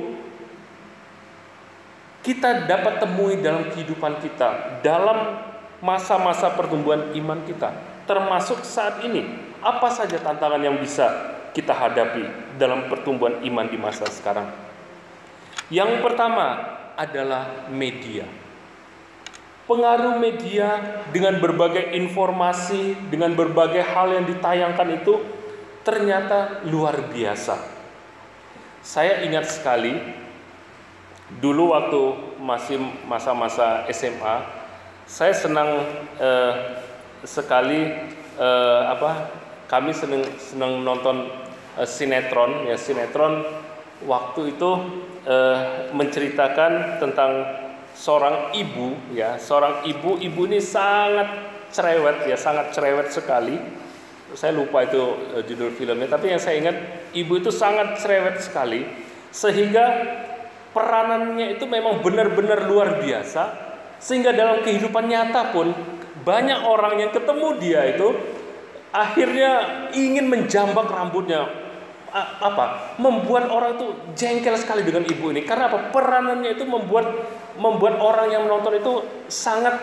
kita dapat temui dalam kehidupan kita, dalam masa-masa pertumbuhan iman kita. Termasuk saat ini, apa saja tantangan yang bisa kita hadapi dalam pertumbuhan iman di masa sekarang? Yang pertama adalah media. Pengaruh media dengan berbagai informasi, dengan berbagai hal yang ditayangkan itu ternyata luar biasa. Saya ingat sekali dulu waktu masih masa-masa SMA, saya senang sekali kami senang nonton sinetron. Sinetron waktu itu menceritakan tentang seorang ibu, seorang ibu ini sangat cerewet sekali. Saya lupa itu judul filmnya, tapi yang saya ingat ibu itu sangat cerewet sekali, sehingga peranannya itu memang benar-benar luar biasa, sehingga dalam kehidupan nyata pun banyak orang yang ketemu dia itu akhirnya ingin menjambak rambutnya. Membuat orang itu jengkel sekali dengan ibu ini. Karena apa? Peranannya itu membuat orang yang menonton itu sangat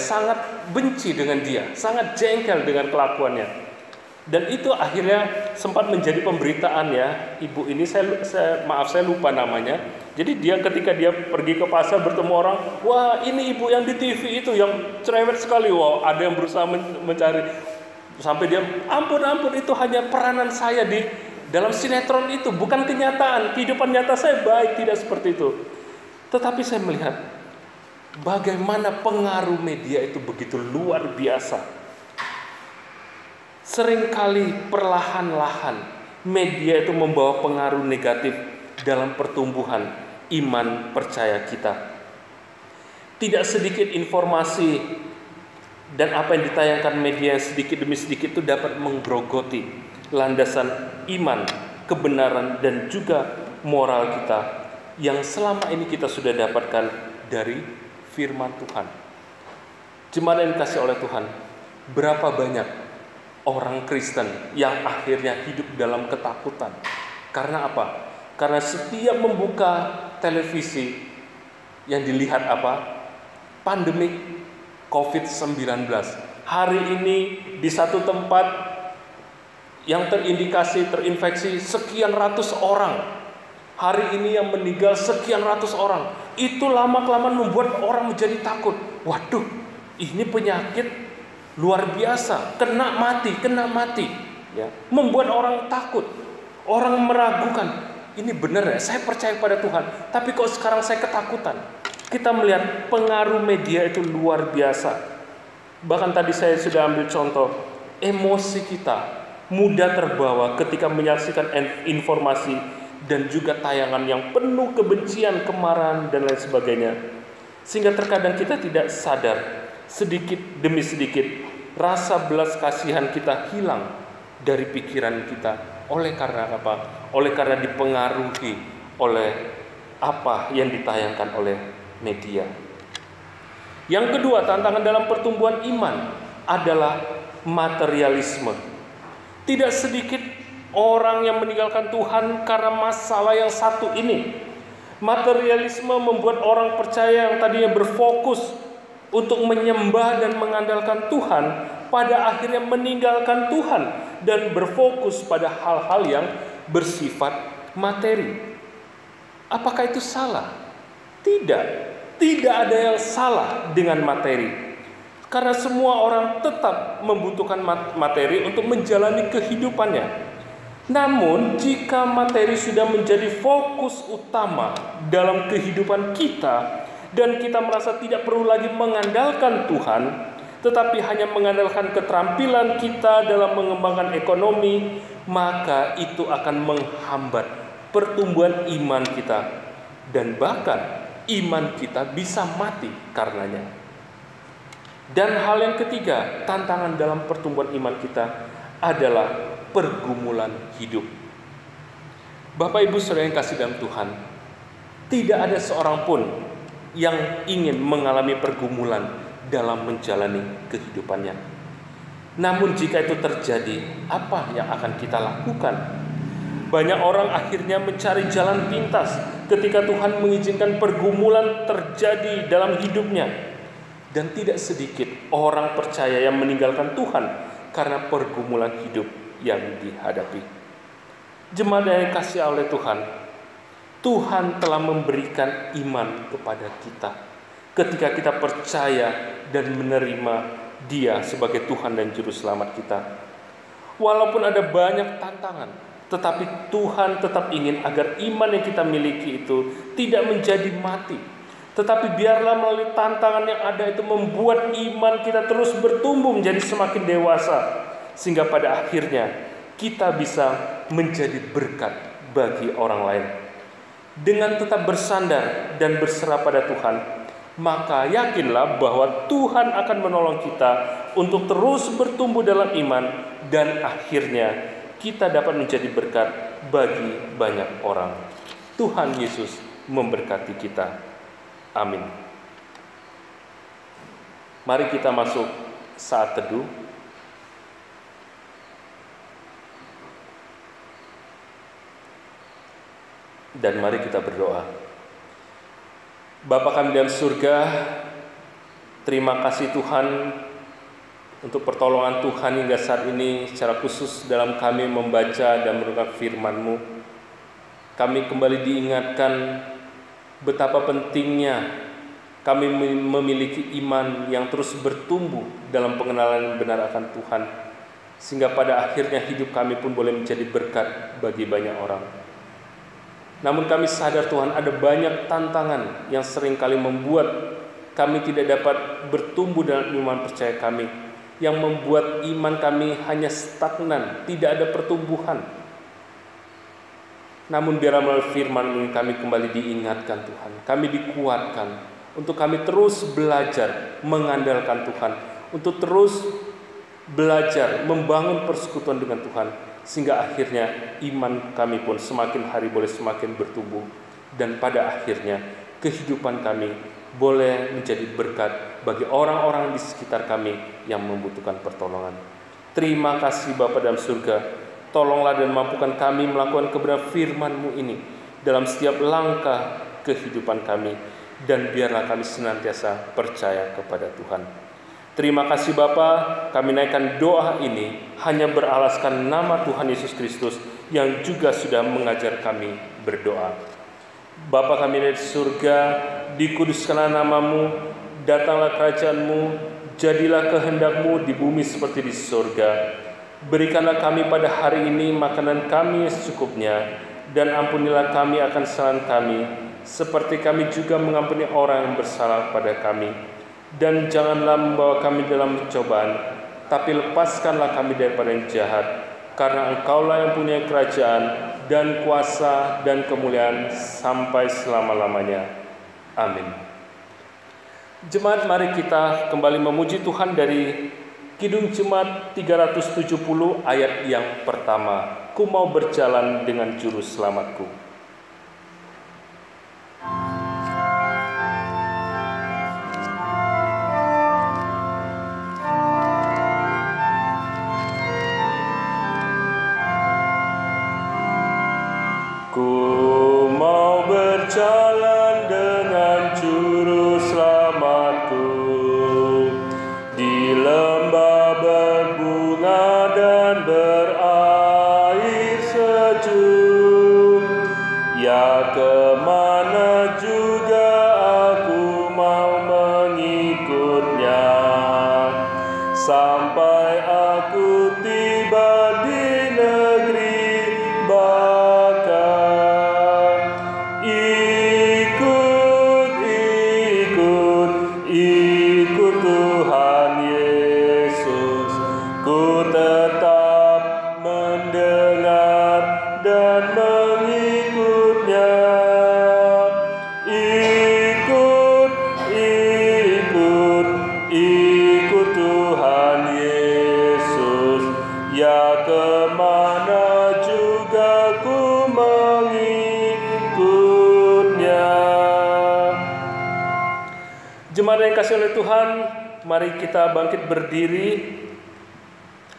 sangat benci dengan dia, sangat jengkel dengan kelakuannya. Dan itu akhirnya sempat menjadi pemberitaan ya. Ibu ini saya lupa namanya. Jadi ketika dia pergi ke pasar bertemu orang, wah ini ibu yang di TV itu yang cerewet sekali. Wah, ada yang berusaha mencari, sampai dia ampun itu hanya peranan saya di dalam sinetron itu, bukan kenyataan. Kehidupan nyata saya baik, tidak seperti itu. Tetapi saya melihat bagaimana pengaruh media itu begitu luar biasa. Seringkali perlahan-lahan media itu membawa pengaruh negatif dalam pertumbuhan iman percaya kita. Tidak sedikit informasi dan apa yang ditayangkan media sedikit demi sedikit itu dapat menggerogoti landasan iman, kebenaran dan juga moral kita yang selama ini kita sudah dapatkan dari firman Tuhan. Jemaat yang dikasihi oleh Tuhan, berapa banyak orang Kristen yang akhirnya hidup dalam ketakutan. Karena apa? Karena setiap membuka televisi yang dilihat pandemik COVID-19. Hari ini di satu tempat yang terinfeksi sekian ratus orang. Hari ini yang meninggal sekian ratus orang. Itu lama-kelamaan membuat orang menjadi takut. Waduh, ini penyakit luar biasa, kena mati, ya. Membuat orang takut, orang meragukan. Ini benar ya, saya percaya pada Tuhan, tapi kok sekarang saya ketakutan. Kita melihat pengaruh media itu luar biasa. Bahkan tadi saya sudah ambil contoh, emosi kita mudah terbawa ketika menyaksikan informasi dan juga tayangan yang penuh kebencian, kemarahan dan lain sebagainya. Sehingga terkadang kita tidak sadar, sedikit demi sedikit rasa belas kasihan kita hilang dari pikiran kita. Oleh karena apa? Oleh karena dipengaruhi oleh apa yang ditayangkan oleh media. Yang kedua, tantangan dalam pertumbuhan iman adalah materialisme. Tidak sedikit orang yang meninggalkan Tuhan karena masalah yang satu ini. Materialisme membuat orang percaya yang tadinya berfokus untuk menyembah dan mengandalkan Tuhan, pada akhirnya meninggalkan Tuhan dan berfokus pada hal-hal yang bersifat materi. Apakah itu salah? Tidak ada yang salah dengan materi. Karena semua orang tetap membutuhkan materi untuk menjalani kehidupannya. Namun, jika materi sudah menjadi fokus utama dalam kehidupan kita, dan kita merasa tidak perlu lagi mengandalkan Tuhan, tetapi hanya mengandalkan keterampilan kita dalam mengembangkan ekonomi, maka itu akan menghambat pertumbuhan iman kita. Dan bahkan iman kita bisa mati karenanya. Dan hal yang ketiga, tantangan dalam pertumbuhan iman kita adalah pergumulan hidup. Bapak Ibu Saudara yang kasih dalam Tuhan, tidak ada seorang pun yang ingin mengalami pergumulan dalam menjalani kehidupannya. Namun jika itu terjadi, apa yang akan kita lakukan? Banyak orang akhirnya mencari jalan pintas ketika Tuhan mengizinkan pergumulan terjadi dalam hidupnya. Dan tidak sedikit orang percaya yang meninggalkan Tuhan karena pergumulan hidup yang dihadapi. Jemaat yang dikasihi oleh Tuhan, Tuhan telah memberikan iman kepada kita ketika kita percaya dan menerima Dia sebagai Tuhan dan Juru Selamat kita. Walaupun ada banyak tantangan, tetapi Tuhan tetap ingin agar iman yang kita miliki itu tidak menjadi mati. Tetapi biarlah melalui tantangan yang ada itu membuat iman kita terus bertumbuh menjadi semakin dewasa. Sehingga pada akhirnya kita bisa menjadi berkat bagi orang lain. Dengan tetap bersandar dan berserah pada Tuhan, maka yakinlah bahwa Tuhan akan menolong kita untuk terus bertumbuh dalam iman, dan akhirnya kita dapat menjadi berkat bagi banyak orang. Tuhan Yesus memberkati kita. Amin. Mari kita masuk saat teduh. Dan mari kita berdoa. Bapa kami dalam surga, terima kasih Tuhan untuk pertolongan Tuhan hingga saat ini, secara khusus dalam kami membaca dan merenungkan firman-Mu. Kami kembali diingatkan betapa pentingnya kami memiliki iman yang terus bertumbuh dalam pengenalan yang benar akan Tuhan, sehingga pada akhirnya hidup kami pun boleh menjadi berkat bagi banyak orang. Namun kami sadar Tuhan, ada banyak tantangan yang seringkali membuat kami tidak dapat bertumbuh dalam iman percaya kami, yang membuat iman kami hanya stagnan, tidak ada pertumbuhan. Namun biarlah melalui firman ini kami kembali diingatkan Tuhan, kami dikuatkan untuk kami terus belajar mengandalkan Tuhan, untuk terus belajar membangun persekutuan dengan Tuhan, sehingga akhirnya iman kami pun semakin hari boleh semakin bertumbuh, dan pada akhirnya kehidupan kami boleh menjadi berkat bagi orang-orang di sekitar kami yang membutuhkan pertolongan. Terima kasih Bapa dalam surga, tolonglah dan mampukan kami melakukan kebenaran firman-Mu ini dalam setiap langkah kehidupan kami, dan biarlah kami senantiasa percaya kepada Tuhan. Terima kasih Bapa, kami naikkan doa ini hanya beralaskan nama Tuhan Yesus Kristus yang juga sudah mengajar kami berdoa. Bapa kami di surga, dikuduskanlah nama-Mu, datanglah kerajaan-Mu, jadilah kehendak-Mu di bumi seperti di surga. Berikanlah kami pada hari ini makanan kami secukupnya, dan ampunilah kami akan kesalahan kami, seperti kami juga mengampuni orang yang bersalah pada kami. Dan janganlah membawa kami dalam pencobaan, tapi lepaskanlah kami daripada yang jahat, karena Engkaulah yang punya kerajaan dan kuasa dan kemuliaan sampai selama-lamanya. Amin. Jemaat, mari kita kembali memuji Tuhan dari Kidung Jemaat 370 ayat yang pertama. Ku mau berjalan dengan juru selamatku. Berjalan dengan juru selamatku di lembah berbunga dan berair sejuk. Ya, kemana juga aku mau mengikutnya, sampai aku tiba di negeri bakal. Ikut Tuhan Yesus, ku tetap mendengar dan mengikutnya. Ikut Tuhan Yesus, ya, kemana juga ku mengikutnya. Jemaat yang dikasihi oleh Tuhan, mari kita bangkit berdiri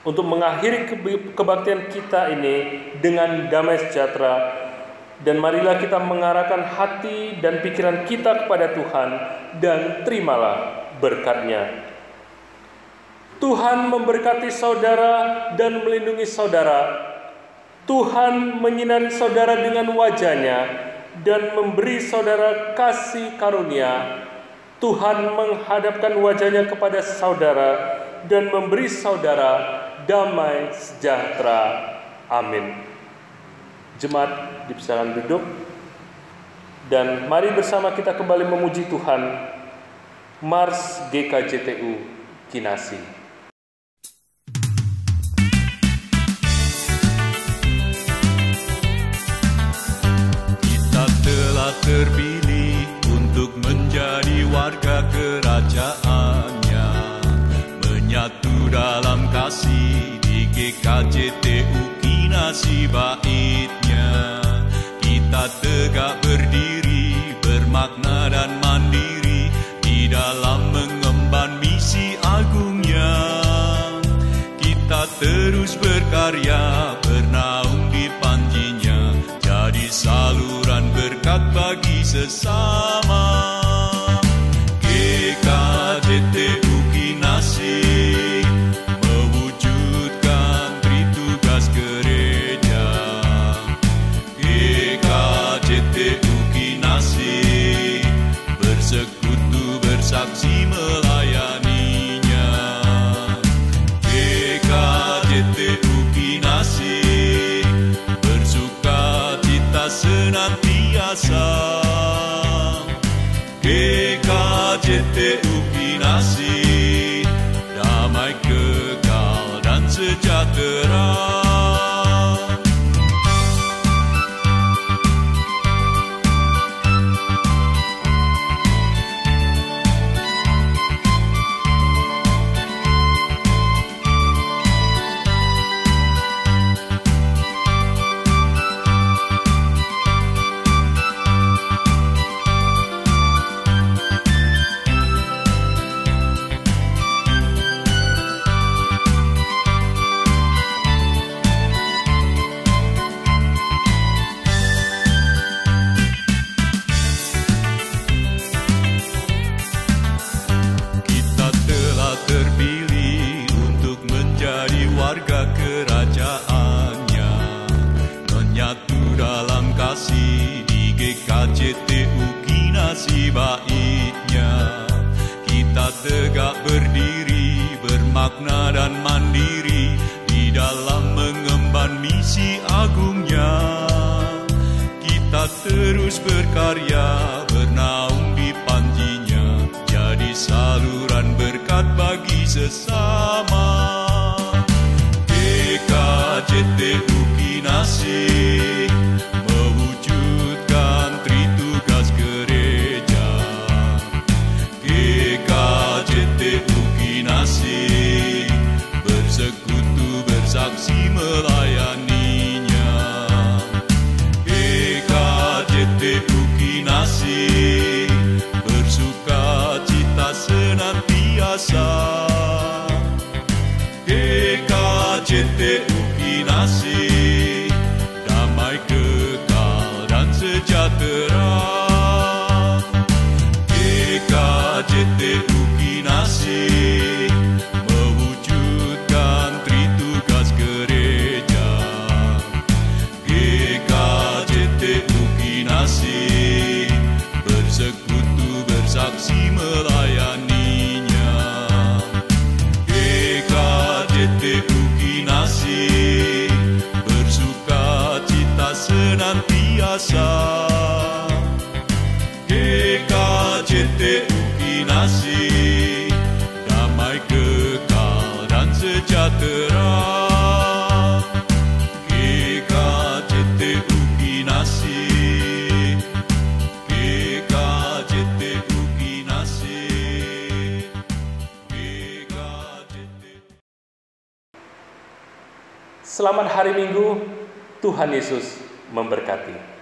untuk mengakhiri kebaktian kita ini dengan damai sejahtera, dan marilah kita mengarahkan hati dan pikiran kita kepada Tuhan, dan terimalah berkat-Nya. Tuhan memberkati saudara dan melindungi saudara. Tuhan menyinari saudara dengan wajah-Nya dan memberi saudara kasih karunia. Tuhan menghadapkan wajah-Nya kepada saudara dan memberi saudara damai sejahtera. Amin. Jemaat dipersilakan duduk, dan mari bersama kita kembali memuji Tuhan. Mars GKJTU Kinasi. Kita telah terpilih untuk menjadi warga kerajaan-Nya, menyatu dalam kasih di GKJTU Kinasi Bait-Nya. Kita tegak berdiri, bermakna dan mandiri di dalam mengemban misi GKJTU Kinasi, damai kekal dan sejahtera. Warga kerajaannya menyatu dalam kasih di GKJTU Kinasi baiknya. Kita tegak berdiri, bermakna dan mandiri di dalam mengemban misi agungnya. Kita terus berkarya, bernaung di panjinya, jadi saluran berkat bagi sesama. GKJTU Kinasi mewujudkan tritugas gereja. GKJTU Kinasi bersekutu bersaksi melayaninya. GKJTU Kinasi bersuka cita senantiasa. GKJTU Kinasi, damai kekal dan sejahtera. GKJTU Kinasi mewujudkan tritugas gereja. GKJTU Kinasi bersekutu bersaksi melayaninya. GKJTU Kinasi bersuka cita senantiasa. GKJTU Kinasi, damai kekal dan sejahtera. GKJTU Kinasi, GKJTU Kinasi, GKJTU. Selamat hari Minggu, Tuhan Yesus memberkati.